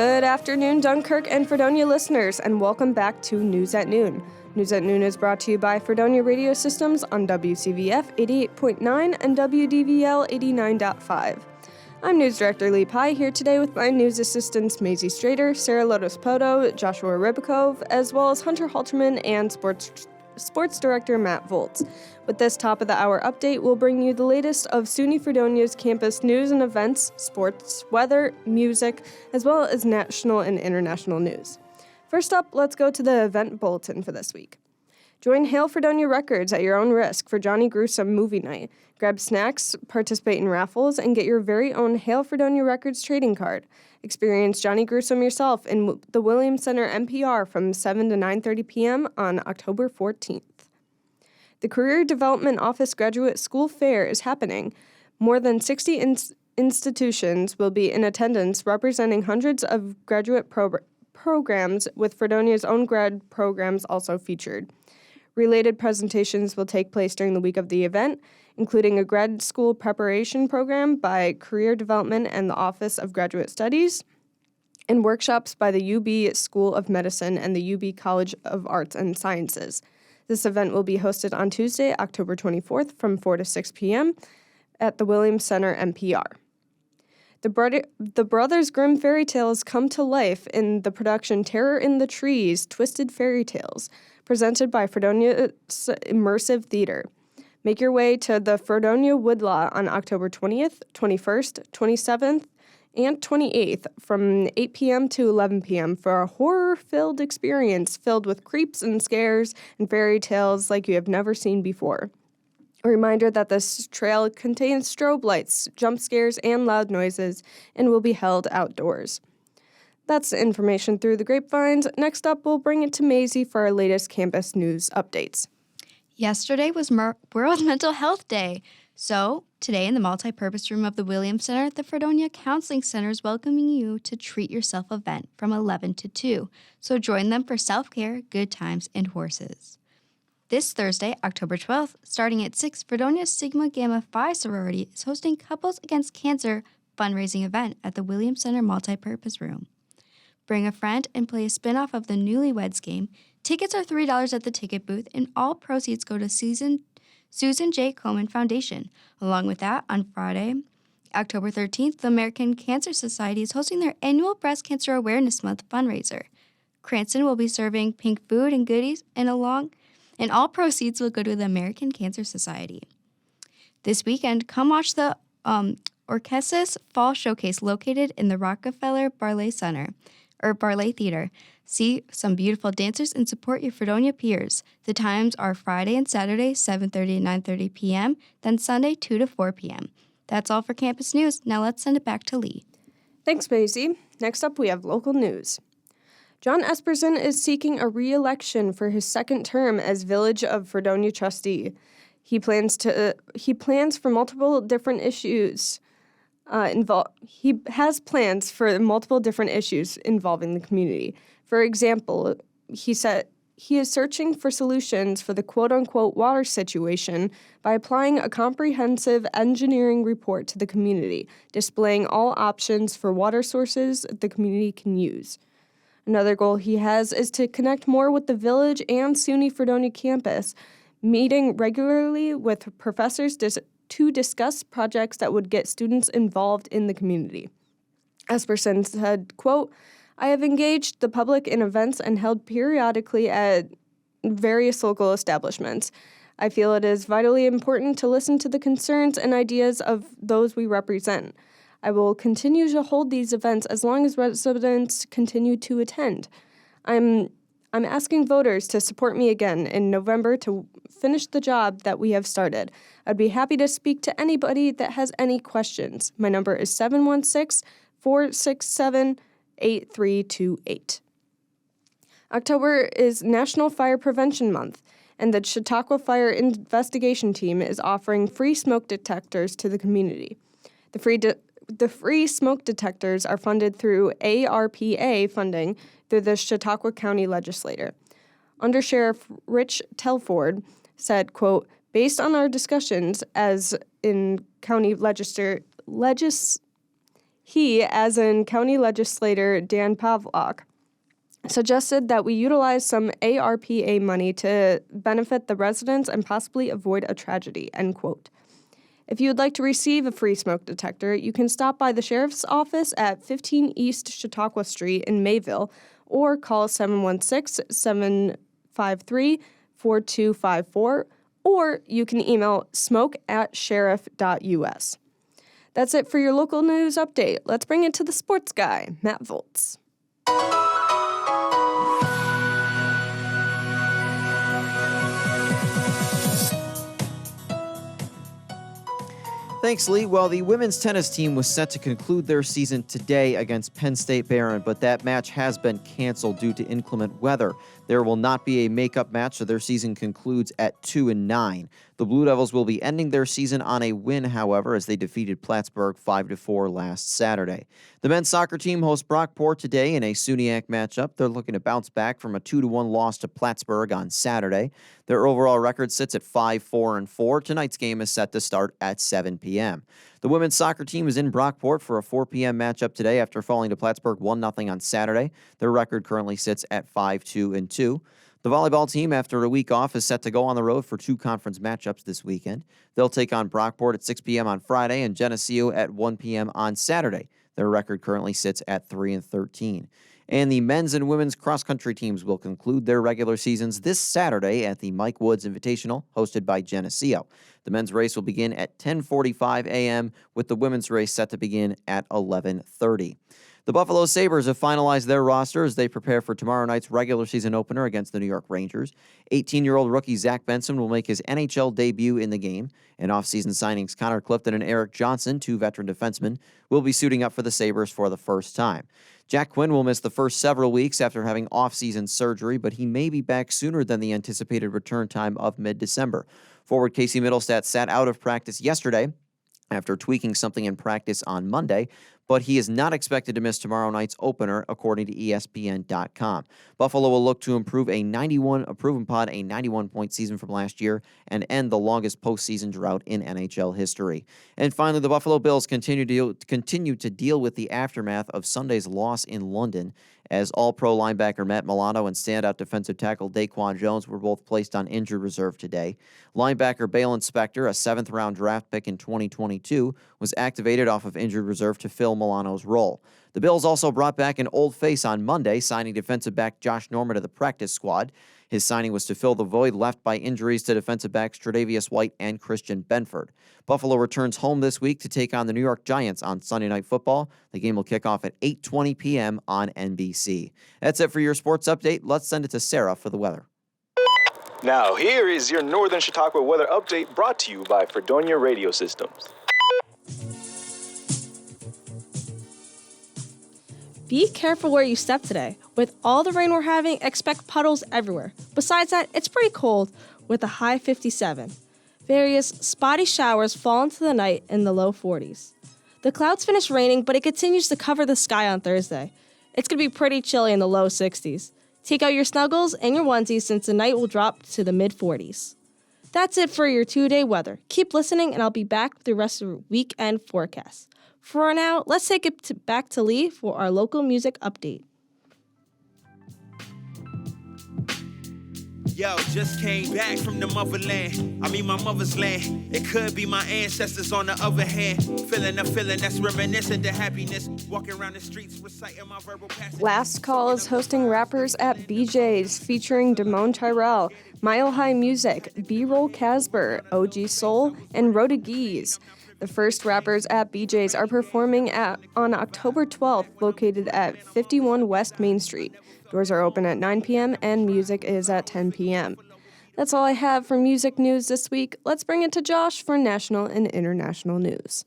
Good afternoon, Dunkirk and Fredonia listeners, and welcome back to News at Noon. News at Noon is brought to you by Fredonia Radio Systems on WCVF 88.9 and WDVL 89.5. I'm News Director Lee Pye here today with my news assistants Maisie Strader, Sara Lodespoto, Joshua Ribakove, as well as Hunter Halterman and Sports Director Matt Volz. With this top of the hour update, we'll bring you the latest of SUNY Fredonia's campus news and events, sports, weather, music, as well as national and international news. First up, let's go to the event bulletin for this week. Join Hail Fredonia Records at your own risk for Johnny Gruesome Movie Night. Grab snacks, participate in raffles, and get your very own Hail Fredonia Records trading card. Experience Johnny Gruesome yourself in the Williams Center NPR from 7 to 9:30 p.m. on October 14th. The Career Development Office Graduate School Fair is happening. More than 60 institutions will be in attendance, representing hundreds of graduate programs, with Fredonia's own grad programs also featured. Related presentations will take place during the week of the event, including a grad school preparation program by Career Development and the Office of Graduate Studies, and workshops by the UB School of Medicine and the UB College of Arts and Sciences. This event will be hosted on Tuesday, October 24th from 4 to 6 p.m. at the Williams Center NPR. The Brothers Grimm fairy tales come to life in the production Terror in the Trees, Twisted Fairy Tales, presented by Fredonia's Immersive Theater. Make your way to the Fredonia Woodlaw on October 20th, 21st, 27th, and 28th from 8 p.m. to 11 p.m. for a horror-filled experience filled with creeps and scares and fairy tales like you have never seen before. A reminder that this trail contains strobe lights, jump scares, and loud noises, and will be held outdoors. That's the information through the grapevines. Next up, we'll bring it to Maisie for our latest campus news updates. Yesterday was World Mental Health Day. So, today in the multi-purpose room of the Williams Center, the Fredonia Counseling Center is welcoming you to Treat Yourself event from 11 to 2. So join them for self-care, good times, and horses. This Thursday, October 12th, starting at 6, Fredonia's Sigma Gamma Phi sorority is hosting Couples Against Cancer fundraising event at the Williams Center multi-purpose room. Bring a friend and play a spin-off of the Newlyweds game. Tickets are $3 at the ticket booth, and all proceeds go to Susan J. Komen Foundation. Along with that, on Friday, October 13th, the American Cancer Society is hosting their annual Breast Cancer Awareness Month fundraiser. Cranston will be serving pink food and goodies, and all proceeds will go to the American Cancer Society. This weekend, come watch the Orchesis Fall Showcase located in the Rockefeller Ballet Theater. See some beautiful dancers and support your Fredonia peers. The times are Friday and Saturday, 7:30 and 9:30 p.m., then Sunday, 2 to 4 p.m. That's all for campus news. Now let's send it back to Lee. Thanks, Maisie. Next up, we have local news. John Esperson is seeking a re-election for his second term as Village of Fredonia trustee. He plans for multiple different issues. He has plans for multiple different issues involving the community. For example, he said he is searching for solutions for the quote-unquote water situation by applying a comprehensive engineering report to the community, displaying all options for water sources the community can use. Another goal he has is to connect more with the village and SUNY Fredonia campus, meeting regularly with professors to discuss projects that would get students involved in the community. Esperson said, quote, I have engaged the public in events and held periodically at various local establishments. I feel it is vitally important to listen to the concerns and ideas of those we represent. I will continue to hold these events as long as residents continue to attend. I'm asking voters to support me again in November to finish the job that we have started. I'd be happy to speak to anybody that has any questions. My number is 716-467-8328. October is National Fire Prevention Month, and the Chautauqua Fire Investigation Team is offering free smoke detectors to the community. The free smoke detectors are funded through ARPA funding through the Chautauqua County Legislature. Under Sheriff Rich Telford said, quote, based on our discussions as in county legislature, He, as in County Legislator Dan Pavlock, suggested that we utilize some ARPA money to benefit the residents and possibly avoid a tragedy, end quote. If you would like to receive a free smoke detector, you can stop by the Sheriff's Office at 15 East Chautauqua Street in Mayville or call 716-753-4254, or you can email smoke@sheriff.us. That's it for your local news update. Let's bring it to the sports guy, Matt Volz. Thanks, Lee. Well, the women's tennis team was set to conclude their season today against Penn State Barron, but that match has been canceled due to inclement weather. There will not be a makeup match, so their season concludes at 2-9. The Blue Devils will be ending their season on a win, however, as they defeated Plattsburgh 5-4 last Saturday. The men's soccer team hosts Brockport today in a SUNYAC matchup. They're looking to bounce back from a 2-1 loss to Plattsburgh on Saturday. Their overall record sits at 5-4-4. Tonight's game is set to start at 7 p.m. The women's soccer team is in Brockport for a 4 p.m. matchup today after falling to Plattsburgh 1-0 on Saturday. Their record currently sits at 5-2-2. The volleyball team, after a week off, is set to go on the road for 2 conference matchups this weekend. They'll take on Brockport at 6 p.m. on Friday and Geneseo at 1 p.m. on Saturday. Their record currently sits at 3-13. And the men's and women's cross-country teams will conclude their regular seasons this Saturday at the Mike Woods Invitational, hosted by Geneseo. The men's race will begin at 10:45 a.m., with the women's race set to begin at 11:30. The Buffalo Sabres have finalized their roster as they prepare for tomorrow night's regular season opener against the New York Rangers. 18-year-old rookie Zach Benson will make his NHL debut in the game, and off-season signings Connor Clifton and Eric Johnson, 2 veteran defensemen, will be suiting up for the Sabres for the first time. Jack Quinn will miss the first several weeks after having off-season surgery, but he may be back sooner than the anticipated return time of mid-December. Forward Casey Middlestat sat out of practice yesterday after tweaking something in practice on Monday, but he is not expected to miss tomorrow night's opener, according to ESPN.com. Buffalo will look to improve a 91-point season from last year and end the longest postseason drought in NHL history. And finally, the Buffalo Bills continue to deal with the aftermath of Sunday's loss in London, as All-Pro linebacker Matt Milano and standout defensive tackle Daquan Jones were both placed on injured reserve today. Linebacker Balen Spector, a 7th-round draft pick in 2022, was activated off of injured reserve to fill Milano's role. The Bills also brought back an old face on Monday, signing defensive back Josh Norman to the practice squad. His signing was to fill the void left by injuries to defensive backs Tre'Davious White and Christian Benford. Buffalo returns home this week to take on the New York Giants on Sunday Night Football. The game will kick off at 8:20 p.m. on NBC. That's it for your sports update. Let's send it to Sara for the weather. Now, here is your Northern Chautauqua weather update brought to you by Fredonia Radio Systems. Be careful where you step today. With all the rain we're having, expect puddles everywhere. Besides that, it's pretty cold with a high 57. Various spotty showers fall into the night in the low 40s. The clouds finish raining, but it continues to cover the sky on Thursday. It's going to be pretty chilly in the low 60s. Take out your snuggles and your onesies since the night will drop to the mid 40s. That's it for your 2-day weather. Keep listening and I'll be back with the rest of the weekend forecast. For now, let's take it back to Lee for our local music update. Yo, just came back from the motherland. I mean my mother's land. It could be my ancestors on the other hand. Feeling a feeling that's reminiscent to happiness. Walking around the streets reciting my verbal passages. Last Call is hosting rappers at BJ's featuring Damone Tyrell, Mile High Music, B-Roll Casper, OG Soul, and Rodagees. The first rappers at BJ's are performing on October 12th, located at 51 West Main Street. Doors are open at 9 p.m. and music is at 10 p.m. That's all I have for music news this week. Let's bring it to Josh for national and international news.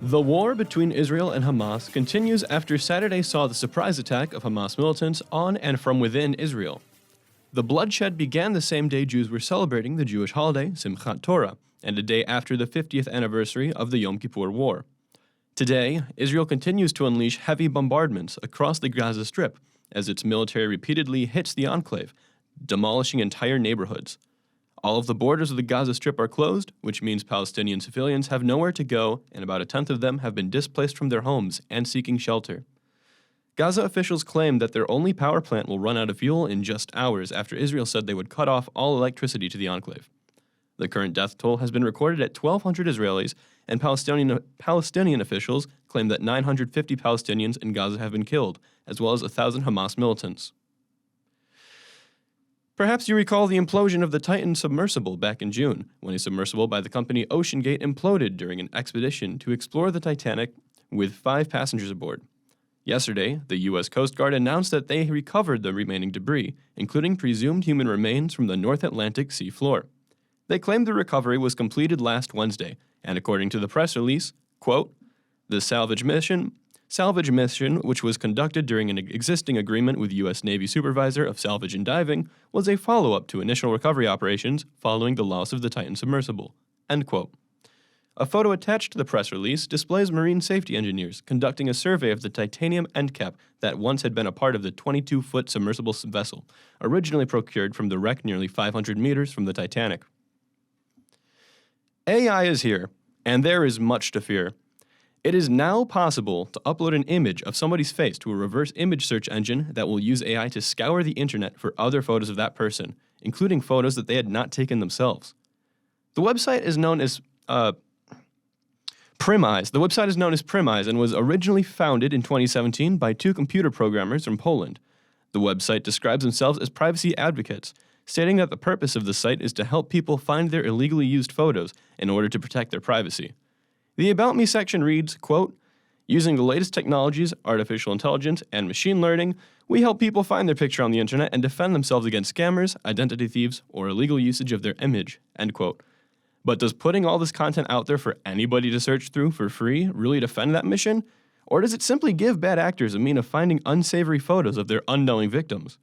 The war between Israel and Hamas continues after Saturday saw the surprise attack of Hamas militants on and from within Israel. The bloodshed began the same day Jews were celebrating the Jewish holiday, Simchat Torah, and a day after the 50th anniversary of the Yom Kippur War. Today, Israel continues to unleash heavy bombardments across the Gaza Strip as its military repeatedly hits the enclave, demolishing entire neighborhoods. All of the borders of the Gaza Strip are closed, which means Palestinian civilians have nowhere to go, and about a tenth of them have been displaced from their homes and seeking shelter. Gaza officials claim that their only power plant will run out of fuel in just hours after Israel said they would cut off all electricity to the enclave. The current death toll has been recorded at 1,200 Israelis, and Palestinian officials claim that 950 Palestinians in Gaza have been killed, as well as 1,000 Hamas militants. Perhaps you recall the implosion of the Titan submersible back in June, when a submersible by the company OceanGate imploded during an expedition to explore the Titanic with 5 passengers aboard. Yesterday, the U.S. Coast Guard announced that they recovered the remaining debris, including presumed human remains from the North Atlantic sea floor. They claimed the recovery was completed last Wednesday, and according to the press release, quote, the salvage mission, which was conducted during an existing agreement with U.S. Navy Supervisor of Salvage and Diving, was a follow-up to initial recovery operations following the loss of the Titan submersible, end quote. A photo attached to the press release displays marine safety engineers conducting a survey of the titanium end cap that once had been a part of the 22-foot submersible vessel, originally procured from the wreck nearly 500 meters from the Titanic. AI is here, and there is much to fear. It is now possible to upload an image of somebody's face to a reverse image search engine that will use AI to scour the internet for other photos of that person, including photos that they had not taken themselves. The website is known as Primise. The website is known as Primise and was originally founded in 2017 by 2 computer programmers from Poland. The website describes themselves as privacy advocates, stating that the purpose of the site is to help people find their illegally used photos in order to protect their privacy. The About Me section reads, quote, using the latest technologies, artificial intelligence, and machine learning, we help people find their picture on the internet and defend themselves against scammers, identity thieves, or illegal usage of their image, end quote. But does putting all this content out there for anybody to search through for free really defend that mission? Or does it simply give bad actors a means of finding unsavory photos of their unknowing victims?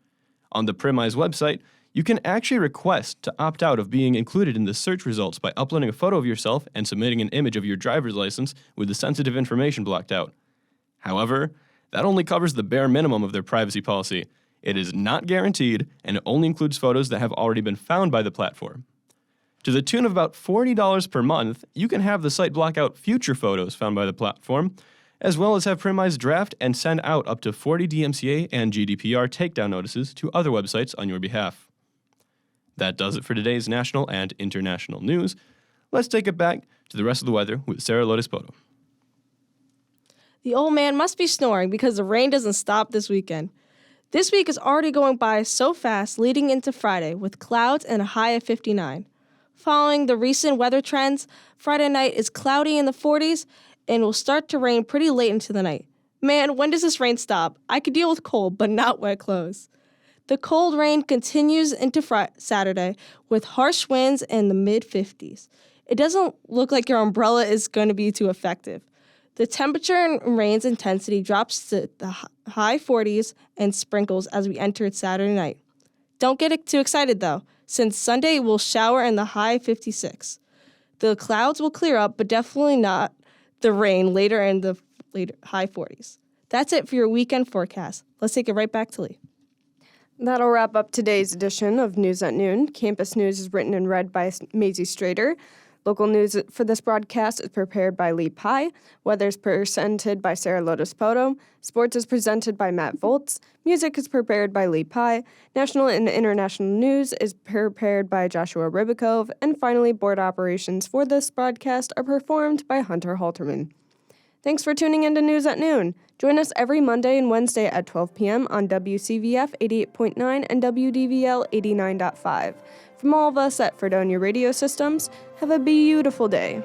On the Primise website, you can actually request to opt out of being included in the search results by uploading a photo of yourself and submitting an image of your driver's license with the sensitive information blocked out. However, that only covers the bare minimum of their privacy policy. It is not guaranteed, and it only includes photos that have already been found by the platform. To the tune of about $40 per month, you can have the site block out future photos found by the platform, as well as have Primise draft and send out up to 40 DMCA and GDPR takedown notices to other websites on your behalf. That does it for today's national and international news. Let's take it back to the rest of the weather with Sara Lodespoto. The old man must be snoring because the rain doesn't stop this weekend. This week is already going by so fast leading into Friday with clouds and a high of 59. Following the recent weather trends, Friday night is cloudy in the 40s and will start to rain pretty late into the night. Man, when does this rain stop? I could deal with cold, but not wet clothes. The cold rain continues into Saturday with harsh winds in the mid-50s. It doesn't look like your umbrella is going to be too effective. The temperature and rain's intensity drops to the high 40s and sprinkles as we enter Saturday night. Don't get too excited, though, since Sunday will shower in the high 56. The clouds will clear up, but definitely not the rain later in the high 40s. That's it for your weekend forecast. Let's take it right back to Lee. That'll wrap up today's edition of News at Noon. Campus News is written and read by Maisie Strader. Local news for this broadcast is prepared by Lee Pye. Weather is presented by Sara Lodespoto. Sports is presented by Matt Volz. Music is prepared by Lee Pye. National and international news is prepared by Joshua Ribakove. And finally, board operations for this broadcast are performed by Hunter Halterman. Thanks for tuning in to News at Noon. Join us every Monday and Wednesday at 12 p.m. on WCVF 88.9 and WDVL 89.5. From all of us at Fredonia Radio Systems, have a beautiful day.